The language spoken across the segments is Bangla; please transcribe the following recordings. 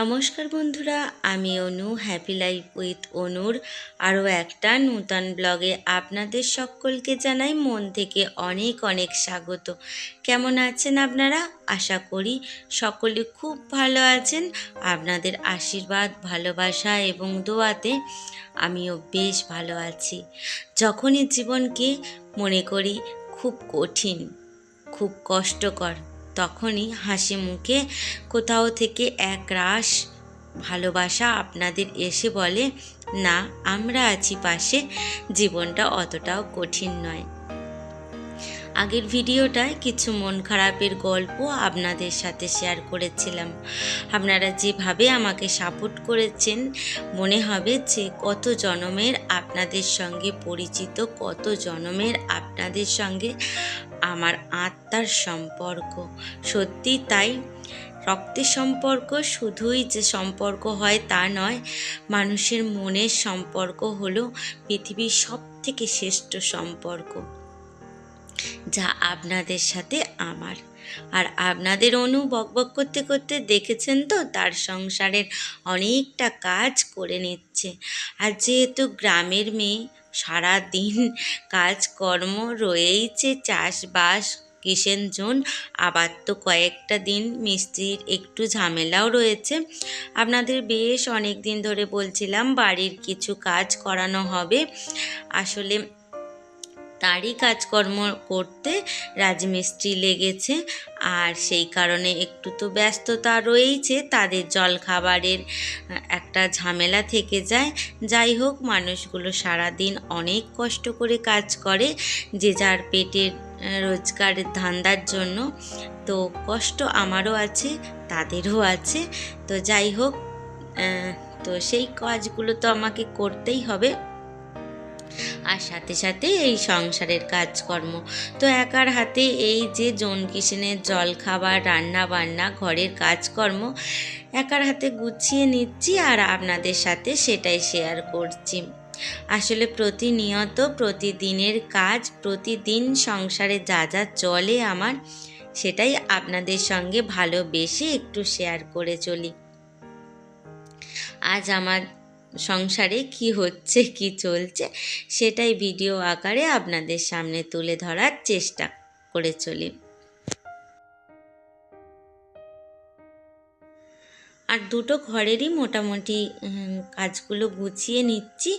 নমস্কার বন্ধুরা, আমি অনু, হ্যাপি লাইফ উইথ অনুর আরও একটা নূতন ব্লগে আপনাদের সকলকে জানাই মন থেকে অনেক অনেক স্বাগত। কেমন আছেন আপনারা? আশা করি সকলে খুব ভালো আছেন। আপনাদের আশীর্বাদ, ভালোবাসা এবং দোয়াতে আমিও বেশ ভালো আছি। যখনই জীবনকে মনে করি খুব কঠিন, খুব কষ্টকর, তখনই হাসি মুখে কোথাও থেকে এক রাশ ভালোবাসা আপনাদের এসে বলে, না, আমরা আছি পাশে, জীবনটা অতটাও কঠিন নয়। আগের ভিডিওটায় কিছু মন খারাপের গল্প আপনাদের সাথে শেয়ার করেছিলাম। আপনারা যেভাবে আমাকে সাপোর্ট করেছেন, মনে হবে যে কত জনমের আপনাদের সঙ্গে পরিচিত, কত জনমের আপনাদের সঙ্গে আমার আত্মার সম্পর্ক। সত্যি তাই, রক্তের সম্পর্ক শুধুই যে সম্পর্ক হয় তা নয়, মানুষের মনের সম্পর্ক হলো পৃথিবীর সবথেকে শ্রেষ্ঠ সম্পর্ক, যা আপনাদের সাথে আমার। আর আপনাদের অনু বকবক করতে করতে দেখেছেন তো তার সংসারের অনেকটা কাজ করে নিচ্ছে। আর যেহেতু গ্রামের মেয়ে, সারা দিন কাজকর্ম রয়েইছে, চাষবাস, কিষেন জোন, আবার তো কয়েকটা দিন মিস্ত্রির একটু ঝামেলাও রয়েছে। আপনাদের বেশ অনেক দিন ধরে বলছিলাম বাড়ির কিছু কাজ করানো হবে। আসলে তারই কাজকর্ম করতে রাজমিস্ত্রি লেগেছে, আর সেই কারণে একটু তো ব্যস্ততা রয়েইছে। তাদের জলখাবারের একটা ঝামেলা থেকে যায়। যাই হোক, মানুষগুলো সারাদিন অনেক কষ্ট করে কাজ করে, যে যার পেটের রোজগারের ধান্দার জন্য। তো কষ্ট আমারও আছে, তাদেরও আছে। তো যাই হোক, তো সেই কাজগুলো তো আমাকে করতেই হবে, আর সাথে সাথে এই সংসারের কাজকর্ম। তো একার হাতে এই যে জন কিষেনের জল খাবার, রান্না বান্না, ঘরের কাজকর্ম একার হাতে গুছিয়ে নিচ্ছি, আর আপনাদের সাথে সেটাই শেয়ার করছি। আসলে প্রতিনিয়ত প্রতিদিনের কাজ, প্রতিদিন সংসারে যা যা চলে আমার, সেটাই আপনাদের সঙ্গে ভালোবেসে একটু শেয়ার করে চলি। আজ আমার সংসারে কি হচ্ছে, কি চলছে, সেটাই ভিডিও আকারে আপনাদের সামনে তুলে ধরার চেষ্টা করে চলি। আর দুটো ঘরেরই মোটামুটি কাজগুলো গুছিয়ে নিচ্ছি,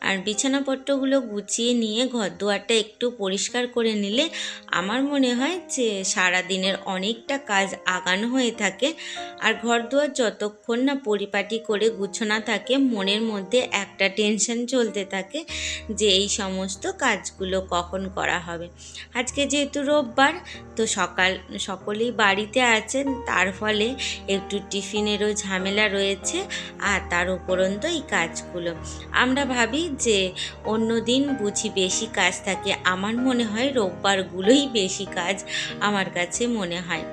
আর বিছানাপত্রগুলো গুছিয়ে নিয়ে ঘর দুয়ারটা একটু পরিষ্কার করে নিলে আমার মনে হয় যে সারাদিনের অনেকটা কাজ আগানো হয়ে থাকে। আর ঘর দুয়ার যতক্ষণ না পরিপাটি করে গুছানো থাকে, মনের মধ্যে একটা টেনশন চলতে থাকে যে এই সমস্ত কাজগুলো কখন করা হবে। আজকে যেহেতু রোববার, তো সকলেই বাড়িতে আছেন, তার ফলে একটু টিফিনেরও ঝামেলা রয়েছে, আর তার উপরন্ত এই কাজগুলো। আমরা ভাবি যে অন্য দিন বুঝি বেশি কাজ থাকে, আমার মনে হয় রোববারগুলোই বেশি কাজ আমার কাছে মনে হয়।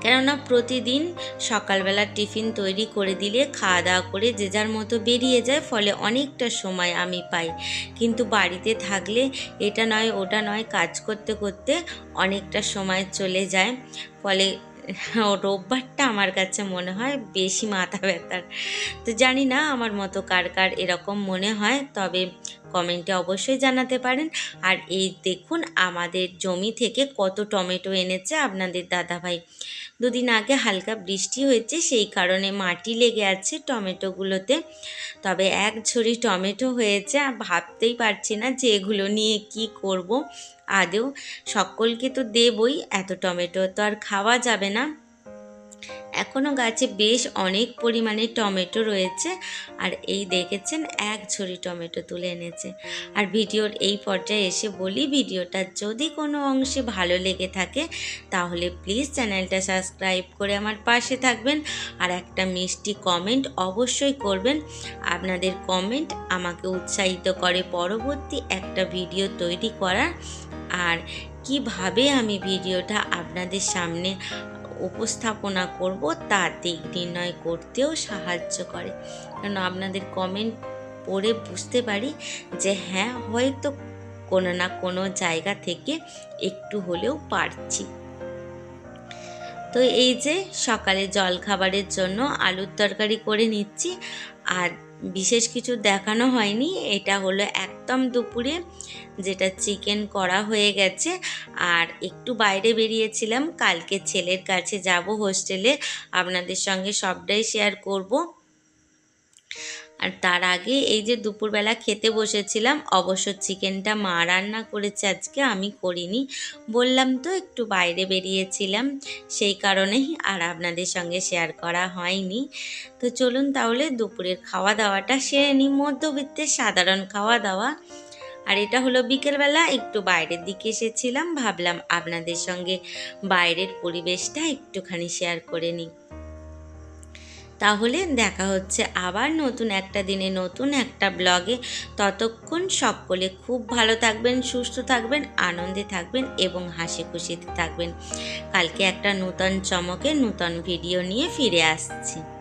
কেননা প্রতিদিন সকালবেলা টিফিন তৈরি করে দিলে খাওয়া দাওয়া করে যে যার মতো বেরিয়ে যায়, ফলে অনেকটা সময় আমি পাই। কিন্তু বাড়িতে থাকলে এটা নয় ওটা নয়, কাজ করতে করতে অনেকটা সময় চলে যায়, ফলে রোববারটা আমার কাছে মনে হয় বেশি মাথা ব্যথার। তো জানি না আমার মতো কার কার এরকম মনে হয়, তবে কমেন্টে অবশ্যই জানাতে পারেন। আর এই দেখুন আমাদের জমি থেকে কত টমেটো এনেছে আপনাদের দাদাভাই। দুদিন আগে হালকা বৃষ্টি হয়েছে, সেই কারণে মাটি লেগে আছে টমেটোগুলোতে। তবে এক ঝুড়ি টমেটো হয়েছে, ভাবতেই পারছি না যে এগুলো নিয়ে কি করব। আদৌ সকলকে তো দেবই, এত টমেটো তো আর খাওয়া যাবে না। এখনও গাছে বেশ অনেক পরিমাণে টমেটো রয়েছে, আর এই দেখেছেন এক ঝুড়ি টমেটো তুলে এনেছে। আর ভিডিওর এই পর্যায়ে এসে বলি, ভিডিওটা যদি কোনো অংশে ভালো লেগে থাকে তাহলে প্লিজ চ্যানেলটা সাবস্ক্রাইব করে আমার পাশে থাকবেন, আর একটা মিষ্টি কমেন্ট অবশ্যই করবেন। আপনাদের কমেন্ট আমাকে উৎসাহিত করে পরবর্তী একটা ভিডিও তৈরি করার, আর কিভাবে আমি ভিডিওটা আপনাদের সামনে উপস্থাপনা করব তা দিক নির্ণয় করতেও সাহায্য করে। কারণ আপনাদের কমেন্ট পড়ে বুঝতে পারি যে হ্যাঁ, হয়তো কোনো না কোনো জায়গা থেকে একটু হলেও পারছি। তো এই যে সকালে জলখাবারের জন্য আলুর তরকারি করে নিচ্ছি। আর বিশেষ কিছু দেখানো হয়নি, এটা হলো একদম দুপুরে, যেটা চিকেন করা হয়ে গেছে। আর একটু বাইরে বেরিয়েছিলাম, কালকে ছেলের কাছে যাব হোস্টেলে, আপনাদের সঙ্গে সবটাই শেয়ার করব। আর তার আগে এই যে দুপুরবেলা খেতে বসেছিলাম, অবশ্য চিকেনটা মা রান্না করেছে আজকে, আমি করিনি। বললাম তো একটু বাইরে বেরিয়েছিলাম, সেই কারণেই আর আপনাদের সঙ্গে শেয়ার করা হয়নি। তো চলুন তাহলে দুপুরের খাওয়া দাওয়াটা সেরে নিই, মধ্যবিত্তের সাধারণ খাওয়া দাওয়া। আর এটা হলো বিকেলবেলা, একটু বাইরের দিকে এসেছিলাম, ভাবলাম আপনাদের সঙ্গে বাইরের পরিবেশটা একটুখানি শেয়ার করে নিই। তাহলে দেখা হচ্ছে আবার নতুন একটা দিনে নতুন একটা ব্লগে। ততক্ষণ সকলে খুব ভালো থাকবেন, সুস্থ থাকবেন, আনন্দে থাকবেন এবং হাসি খুশিতে থাকবেন। কালকে একটা নূতন চমকে নূতন ভিডিও নিয়ে ফিরে আসছি।